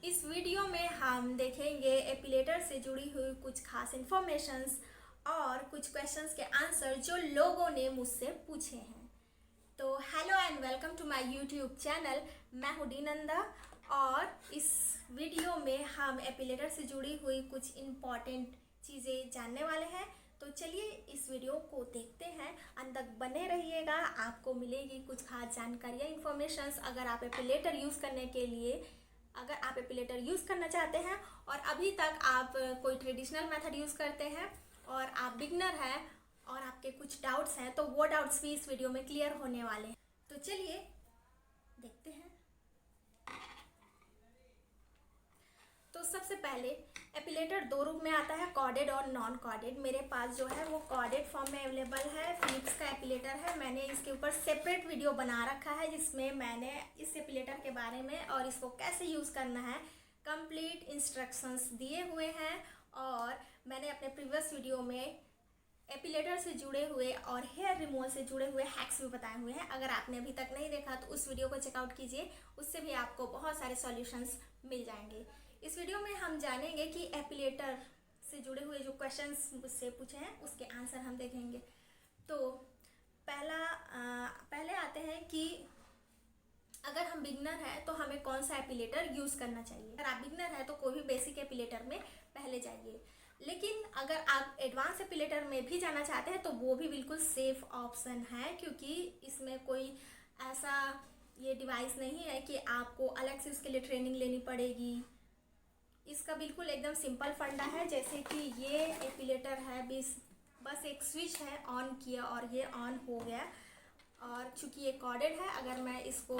इस वीडियो में हम देखेंगे एपिलेटर से जुड़ी हुई कुछ खास इन्फॉर्मेशंस और कुछ क्वेश्चंस के आंसर जो लोगों ने मुझसे पूछे हैं। तो hello and welcome to my YouTube channel. मैं हूँ डी नंदा और इस वीडियो में हम एपिलेटर से जुड़ी हुई कुछ इम्पॉर्टेंट चीज़ें जानने वाले हैं। तो चलिए इस वीडियो को देखते हैं, अंत तक बने रहिएगा, आपको मिलेगी कुछ खास जानकारियाँ इन्फॉर्मेशंस। अगर आप एपिलेटर यूज़ करना चाहते हैं और अभी तक आप कोई ट्रेडिशनल मेथड यूज़ करते हैं और आप बिगनर हैं और आपके कुछ डाउट्स हैं, तो वो डाउट्स भी इस वीडियो में क्लियर होने वाले हैं। तो चलिए देखते हैं। तो सबसे पहले एपिलेटर दो रूप में आता है, कॉर्डेड और नॉन कॉर्डेड। मेरे पास जो है वो कॉर्डेड फॉर्म में अवेलेबल है, फिलिप्स का एपिलेटर है। मैंने इसके ऊपर सेपरेट वीडियो बना रखा है जिसमें मैंने इस एपिलेटर के बारे में और इसको कैसे यूज़ करना है कंप्लीट इंस्ट्रक्शंस दिए हुए हैं। और मैंने अपने प्रीवियस वीडियो में एपिलेटर से जुड़े हुए और हेयर रिमूवल से जुड़े हुए हैक्स भी बताए हुए हैं। अगर आपने अभी तक नहीं देखा तो उस वीडियो को चेकआउट कीजिए, उससे भी आपको बहुत सारे सॉल्यूशंस मिल जाएंगे। इस वीडियो में हम जानेंगे कि एपिलेटर से जुड़े हुए जो क्वेश्चंस मुझसे पूछे हैं उसके आंसर हम देखेंगे। तो पहले आते हैं कि अगर हम बिगनर हैं तो हमें कौन सा एपिलेटर यूज़ करना चाहिए। अगर आप बिगनर हैं तो कोई भी बेसिक एपिलेटर में पहले जाइए, लेकिन अगर आप एडवांस एपिलेटर में भी जाना चाहते हैं तो वो भी बिल्कुल सेफ ऑप्शन है, क्योंकि इसमें कोई ऐसा ये डिवाइस नहीं है कि आपको अलग से उसके लिए ट्रेनिंग लेनी पड़ेगी। इसका बिल्कुल एकदम सिंपल फंडा है, जैसे कि ये एपिलेटर है, बस एक स्विच है, ऑन किया और ये ऑन हो गया। और चूँकि ये कॉर्डेड है, अगर मैं इसको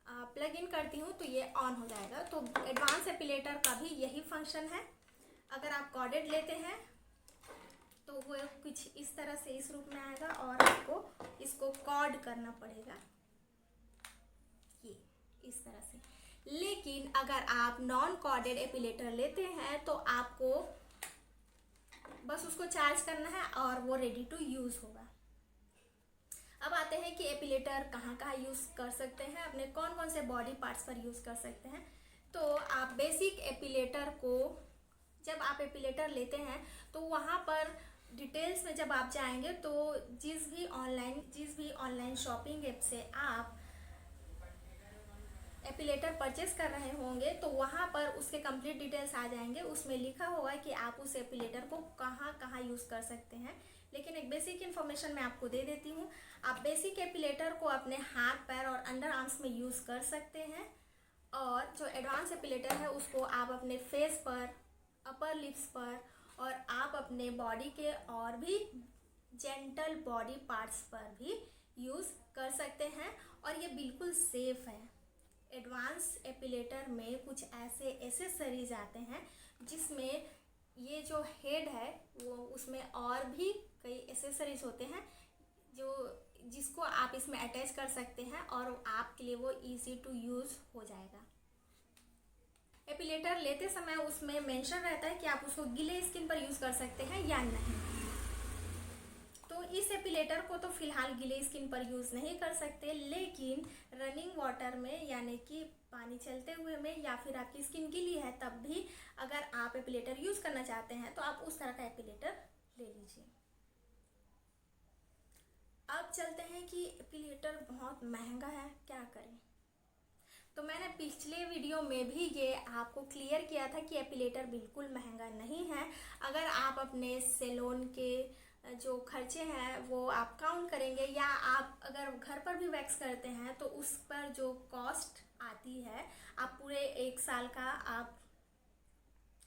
प्लग इन करती हूँ तो ये ऑन हो जाएगा। तो एडवांस एपिलेटर का भी यही फंक्शन है। अगर आप कॉर्डेड लेते हैं तो वो कुछ इस तरह से इस रूप में आएगा और आपको इसको कॉर्ड करना पड़ेगा, ये इस तरह से। लेकिन अगर आप नॉन कॉर्डेड एपिलेटर लेते हैं तो आपको बस उसको चार्ज करना है और वो रेडी टू यूज़ होगा। अब आते हैं कि एपिलेटर कहाँ कहाँ यूज़ कर सकते हैं, अपने कौन कौन से बॉडी पार्ट्स पर यूज़ कर सकते हैं। तो आप बेसिक एपिलेटर को जब आप एपिलेटर लेते हैं तो वहाँ पर डिटेल्स में जब आप जाएंगे तो जिस भी ऑनलाइन शॉपिंग ऐप से आप एपिलेटर परचेस कर रहे होंगे तो वहाँ पर उसके कंप्लीट डिटेल्स आ जाएंगे। उसमें लिखा होगा कि आप उस एपिलेटर को कहाँ कहाँ यूज़ कर सकते हैं। लेकिन एक बेसिक इन्फॉर्मेशन मैं आपको दे देती हूँ। आप बेसिक एपिलेटर को अपने हाथ, पैर और अंडर आर्म्स में यूज़ कर सकते हैं, और जो एडवांस एपिलेटर है उसको आप अपने फेस पर, अपर लिप्स पर और आप अपने बॉडी के और भी जेंटल बॉडी पार्ट्स पर भी यूज़ कर सकते हैं, और ये बिल्कुल सेफ़ है। एडवांस एपिलेटर में कुछ ऐसे एसेसरीज आते हैं जिसमें ये जो हेड है वो उसमें और भी कई एसेसरीज होते हैं जिसको आप इसमें अटैच कर सकते हैं और आपके लिए वो इजी टू यूज़ हो जाएगा। एपिलेटर लेते समय उसमें मेंशन रहता है कि आप उसको गीले स्किन पर यूज़ कर सकते हैं या नहीं। तो इस एपिलेटर को तो फिलहाल गीले स्किन पर यूज़ नहीं कर सकते, लेकिन रनिंग वाटर में यानी कि पानी चलते हुए में या फिर आपकी स्किन गीली है तब भी अगर आप एपिलेटर यूज़ करना चाहते हैं तो आप उस तरह का एपिलेटर ले लीजिए। अब चलते हैं कि एपिलेटर बहुत महंगा है, क्या करें। तो मैंने पिछले वीडियो में भी ये आपको क्लियर किया था कि एपिलेटर बिल्कुल महंगा नहीं है। अगर आप अपने सैलून के जो खर्चे हैं वो आप काउंट करेंगे, या आप अगर घर पर भी वैक्स करते हैं तो उस पर जो कॉस्ट आती है आप पूरे एक साल का आप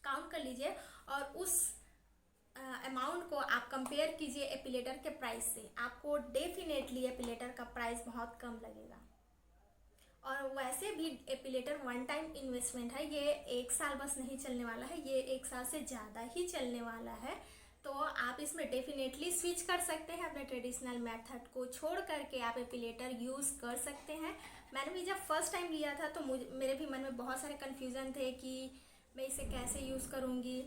काउंट कर लीजिए और उस अमाउंट को आप कंपेयर कीजिए एपिलेटर के प्राइस से। आपको डेफिनेटली एपिलेटर का प्राइस बहुत कम लगेगा। और वैसे भी एपिलेटर वन टाइम इन्वेस्टमेंट है, ये एक साल बस नहीं चलने वाला है, ये एक साल से ज़्यादा ही चलने वाला है। तो आप इसमें डेफिनेटली स्विच कर सकते हैं, अपने ट्रेडिशनल मेथड को छोड़ करके आप एपिलेटर यूज़ कर सकते हैं। मैंने भी जब फर्स्ट टाइम लिया था तो मेरे भी मन में बहुत सारे कन्फ्यूज़न थे कि मैं इसे कैसे यूज़ करूँगी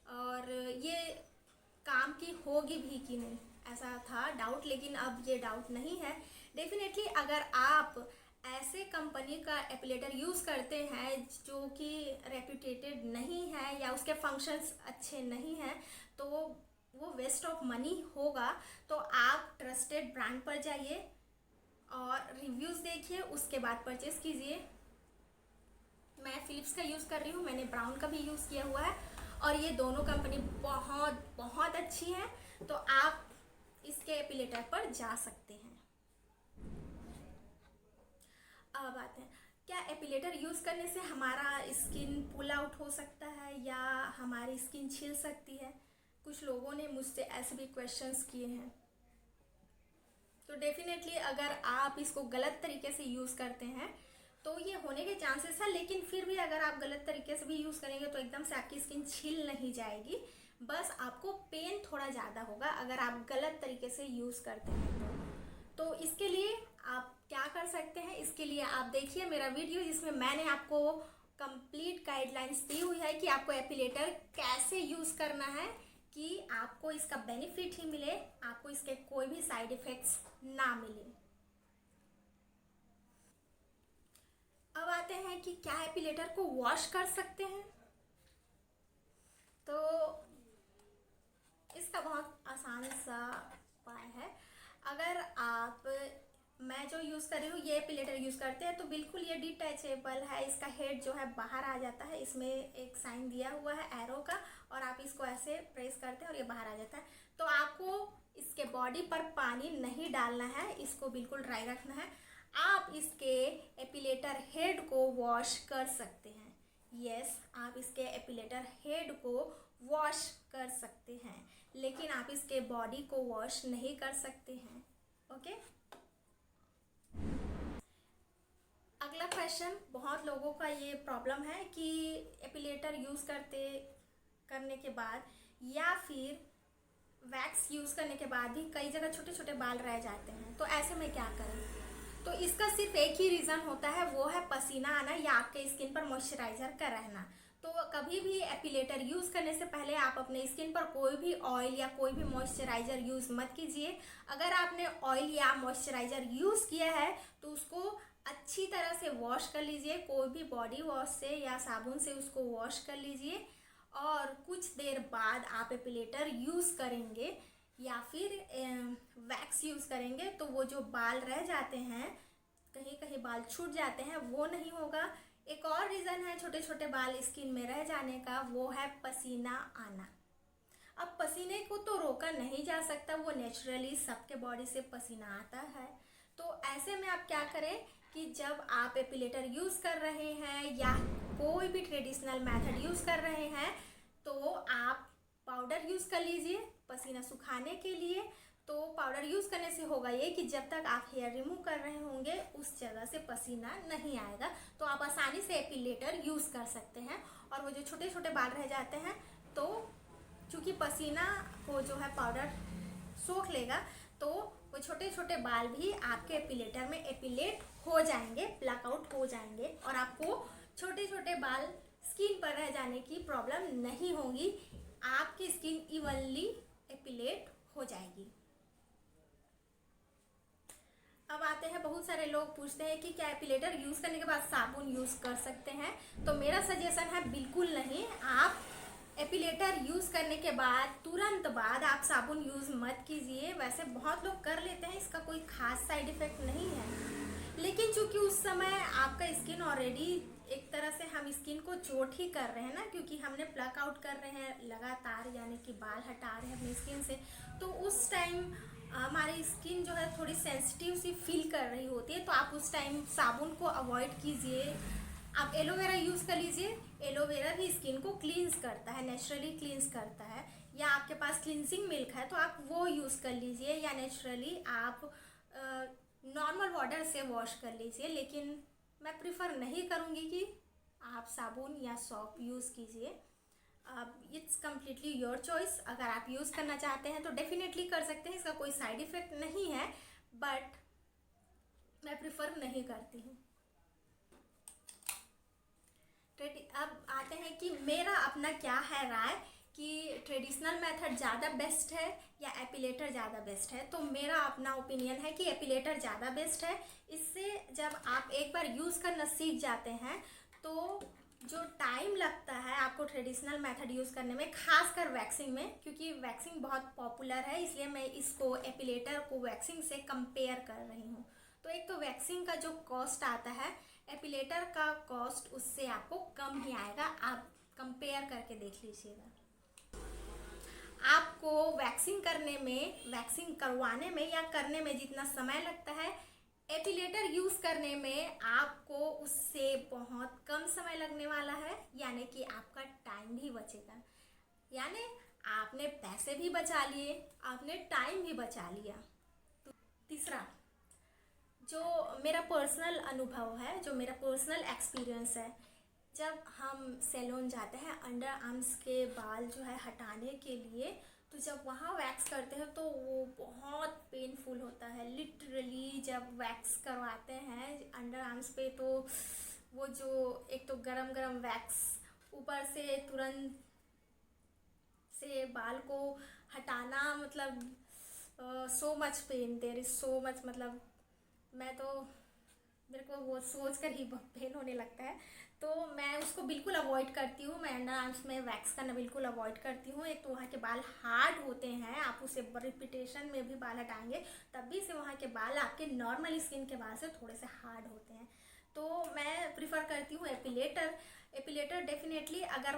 और ये काम की होगी भी कि नहीं, ऐसा था डाउट। लेकिन अब ये डाउट नहीं है। डेफिनेटली अगर आप ऐसे कंपनी का एपिलेटर यूज़ करते हैं जो कि सोफिस्टिकेटेड नहीं है या उसके फंक्शंस अच्छे नहीं हैं तो वो वेस्ट ऑफ मनी होगा। तो आप ट्रस्टेड ब्रांड पर जाइए और रिव्यूज़ देखिए, उसके बाद परचेज़ कीजिए। मैं फ़िलिप्स का यूज़ कर रही हूँ, मैंने ब्राउन का भी यूज़ किया हुआ है और ये दोनों कंपनी बहुत बहुत अच्छी है। तो आप इसके एपिलेटर पर जा सकते हैं। अब आते हैं, क्या एपिलेटर यूज़ करने से हमारा स्किन पुल आउट हो सकता है या हमारी स्किन छिल सकती है? कुछ लोगों ने मुझसे ऐसे भी क्वेश्चंस किए हैं। तो डेफिनेटली अगर आप इसको गलत तरीके से यूज़ करते हैं तो ये होने के चांसेस है, लेकिन फिर भी अगर आप गलत तरीके से भी यूज़ करेंगे तो एकदम से आपकी स्किन छिल नहीं जाएगी, बस आपको पेन थोड़ा ज़्यादा होगा अगर आप गलत तरीके से यूज़ करते हैं। तो इसके लिए आप क्या कर सकते हैं, इसके लिए आप देखिए मेरा वीडियो जिसमें मैंने आपको कंप्लीट गाइडलाइंस दी हुई है कि आपको एपिलेटर कैसे यूज़ करना है कि आपको इसका बेनिफिट ही मिले, आपको इसके कोई भी साइड इफ़ेक्ट्स ना मिले। अब आते हैं कि क्या एपिलेटर को वॉश कर सकते हैं। तो इसका बहुत आसान सा उपाय है। अगर आप, मैं जो यूज़ कर रही हूँ ये एपिलेटर यूज़ करते हैं तो बिल्कुल ये डिटैचेबल है, इसका हेड जो है बाहर आ जाता है, इसमें एक साइन दिया हुआ है एरो का और आप इसको ऐसे प्रेस करते हैं और ये बाहर आ जाता है। तो आपको इसके बॉडी पर पानी नहीं डालना है, इसको बिल्कुल ड्राई रखना है। आप इसके एपिलेटर हेड को वॉश कर सकते हैं। यस, आप इसके एपिलेटर हेड को वॉश कर सकते हैं, लेकिन आप इसके बॉडी को वॉश नहीं कर सकते हैं। ओके, अगला क्वेश्चन, बहुत लोगों का ये प्रॉब्लम है कि एपिलेटर यूज़ करने के बाद या फिर वैक्स यूज़ करने के बाद भी कई जगह छोटे छोटे बाल रह जाते हैं, तो ऐसे में क्या करें? तो इसका सिर्फ एक ही रीज़न होता है, वो है पसीना आना या आपके स्किन पर मॉइस्चराइज़र का रहना। तो कभी भी एपिलेटर यूज़ करने से पहले आप अपने स्किन पर कोई भी ऑयल या कोई भी मॉइस्चराइज़र यूज़ मत कीजिए। अगर आपने ऑयल या मॉइस्चराइज़र यूज़ किया है तो उसको अच्छी तरह से वॉश कर लीजिए, कोई भी बॉडी वॉश से या साबुन से उसको वॉश कर लीजिए और कुछ देर बाद आप एपिलेटर यूज़ करेंगे या फिर वैक्स यूज़ करेंगे तो वो जो बाल रह जाते हैं, कहीं कहीं बाल छूट जाते हैं, वो नहीं होगा। एक और रीज़न है छोटे छोटे बाल स्किन में रह जाने का, वो है पसीना आना। अब पसीने को तो रोका नहीं जा सकता, वो नेचुरली सबके बॉडी से पसीना आता है। तो ऐसे में आप क्या करें कि जब आप एपिलेटर यूज़ कर रहे हैं या कोई भी ट्रेडिशनल मेथड यूज़ कर रहे हैं तो आप पाउडर यूज़ कर लीजिए पसीना सुखाने के लिए। तो पाउडर यूज़ करने से होगा ये कि जब तक आप हेयर रिमूव कर रहे होंगे उस जगह से पसीना नहीं आएगा, तो आप आसानी से एपिलेटर यूज़ कर सकते हैं। और वो जो छोटे छोटे बाल रह जाते हैं, तो चूँकि पसीना को जो है पाउडर सोख लेगा, तो वो छोटे छोटे बाल भी आपके एपिलेटर में एपिलेट हो जाएंगे, प्लक आउट हो जाएंगे और आपको छोटे छोटे बाल स्किन पर रह जाने की प्रॉब्लम नहीं होगी, आपकी स्किन इवनली एपिलेट हो जाएगी। अब आते हैं, बहुत सारे लोग पूछते हैं कि क्या एपिलेटर यूज़ करने के बाद साबुन यूज़ कर सकते हैं? तो मेरा सजेशन है बिल्कुल नहीं। आप एपिलेटर यूज़ करने के बाद तुरंत बाद आप साबुन यूज़ मत कीजिए। वैसे बहुत लोग कर लेते हैं, इसका कोई खास साइड इफ़ेक्ट नहीं है, लेकिन चूंकि उस समय आपका स्किन ऑलरेडी एक तरह से हम स्किन को चोट ही कर रहे हैं ना, क्योंकि हमने प्लक आउट कर रहे हैं लगातार, यानी कि बाल हटा रहे हैं अपनी स्किन से, तो उस टाइम हमारी स्किन जो है थोड़ी सेंसिटिव सी फील कर रही होती है। तो आप उस टाइम साबुन को अवॉइड कीजिए, आप एलोवेरा यूज़ कर लीजिए। एलोवेरा भी स्किन को क्लींस करता है, नेचुरली क्लींस करता है। या आपके पास क्लींसिंग मिल्क है तो आप वो यूज़ कर लीजिए, या नेचुरली आप नॉर्मल वाटर से वॉश कर लीजिए। लेकिन मैं प्रिफर नहीं करूँगी कि आप साबुन या सॉप यूज़ कीजिए। It's completely your choice. अगर आप यूज़ करना चाहते हैं तो डेफिनेटली कर सकते हैं, इसका कोई साइड इफ़ेक्ट नहीं है, बट मैं प्रिफर नहीं करती हूँ। अब आते हैं कि मेरा अपना क्या है राय कि ट्रेडिशनल मेथड ज़्यादा बेस्ट है या एपिलेटर ज़्यादा बेस्ट है। तो मेरा अपना ओपिनियन है कि एपिलेटर ज़्यादा बेस्ट है। इससे जब आप एक बार यूज़ करना सीख जाते हैं तो जो टाइम लगता आपको ट्रेडिशनल मेथड यूज़ करने में, खासकर वैक्सिंग में, क्योंकि वैक्सिंग बहुत पॉपुलर है, इसलिए मैं इसको एपिलेटर को वैक्सिंग से कंपेयर कर रही हूँ। तो एक तो वैक्सिंग का जो कॉस्ट आता है, एपिलेटर का कॉस्ट उससे आपको कम ही आएगा। आप कंपेयर करके देख लीजिएगा। आपको वैक्सिंग करने में, वैक्सिंग करवाने में या करने में जितना समय लगता है, एपिलेटर यूज़ करने में आपको उससे बहुत कम समय लगने वाला है, यानी कि आपका टाइम भी बचेगा। यानी आपने पैसे भी बचा लिए, आपने टाइम भी बचा लिया। तो तीसरा, जो मेरा पर्सनल अनुभव है, जो मेरा पर्सनल एक्सपीरियंस है, जब हम सैलून जाते हैं अंडर आर्म्स के बाल जो है हटाने के लिए, तो जब वहाँ वैक्स करते हैं तो वो बहुत पेनफुल होता है। लिटरली जब वैक्स करवाते हैं अंडर आर्म्स पे, तो वो जो एक तो गरम गरम वैक्स ऊपर से तुरंत से बाल को हटाना, मतलब so much pain, there is so much, मतलब मैं तो, मेरे को वो सोच कर ही पेन होने लगता है। तो मैं उसको बिल्कुल अवॉइड करती हूँ। मैं अंडर आर्म्स में वैक्स करना बिल्कुल अवॉइड करती हूँ। एक तो वहाँ के बाल हार्ड होते हैं, आप उसे रिपीटेशन में भी बाल हटाएंगे तब भी से वहाँ के बाल आपके नॉर्मल स्किन के बाल से थोड़े से हार्ड होते हैं। तो मैं प्रिफ़र करती हूँ एपिलेटर। एपिलेटर डेफिनेटली अगर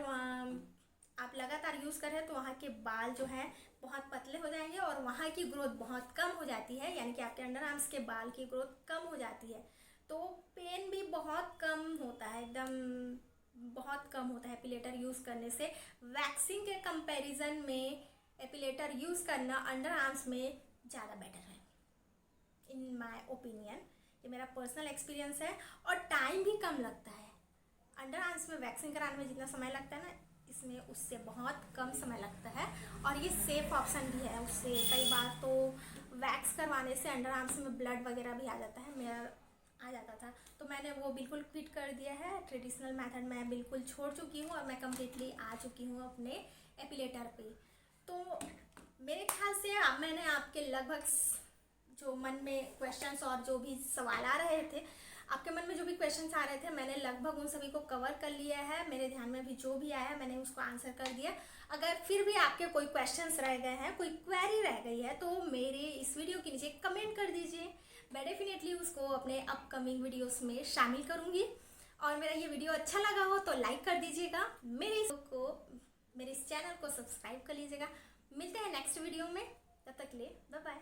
आप लगातार यूज़ करें तो वहाँ के बाल जो हैं बहुत पतले हो जाएंगे और वहाँ की ग्रोथ बहुत कम हो जाती है, यानी कि आपके अंडर आर्म्स के बाल की ग्रोथ कम हो जाती है। तो पेन भी बहुत कम होता है, एकदम बहुत कम होता है एपिलेटर यूज़ करने से। वैक्सिंग के कंपैरिजन में एपिलेटर यूज़ करना अंडर आर्म्स में ज़्यादा बेटर है, इन माय ओपिनियन। ये मेरा पर्सनल एक्सपीरियंस है। और टाइम भी कम लगता है। अंडर आर्म्स में वैक्सिंग कराने में जितना समय लगता है ना, इसमें उससे बहुत कम समय लगता है। और ये सेफ ऑप्शन भी है उससे। कई बार तो वैक्स करवाने से अंडर आर्म्स में ब्लड वगैरह भी आ जाता है, मेरा आ जाता था, तो मैंने वो बिल्कुल क्विट कर दिया है। ट्रेडिशनल मेथड मैं बिल्कुल छोड़ चुकी हूँ और मैं कम्प्लीटली आ चुकी हूँ अपने एपिलेटर पे। तो मेरे ख्याल से अब मैंने आपके लगभग जो मन में क्वेश्चंस और जो भी सवाल आ रहे थे, आपके मन में जो भी क्वेश्चंस आ रहे थे, मैंने लगभग उन सभी को कवर कर लिया है। मेरे ध्यान में भी जो भी आया मैंने उसको आंसर कर दिया। अगर फिर भी आपके कोई क्वेश्चंस रह गए हैं, कोई क्वेरी रह गई है, तो मेरे इस वीडियो के नीचे कमेंट कर दीजिए। मैं डेफिनेटली उसको अपने अपकमिंग वीडियोस में शामिल करूँगी। और मेरा ये वीडियो अच्छा लगा हो तो लाइक कर दीजिएगा, मेरे इस चैनल को सब्सक्राइब कर लीजिएगा। मिलते हैं नेक्स्ट वीडियो में, तब तक के लिए बाय बाय।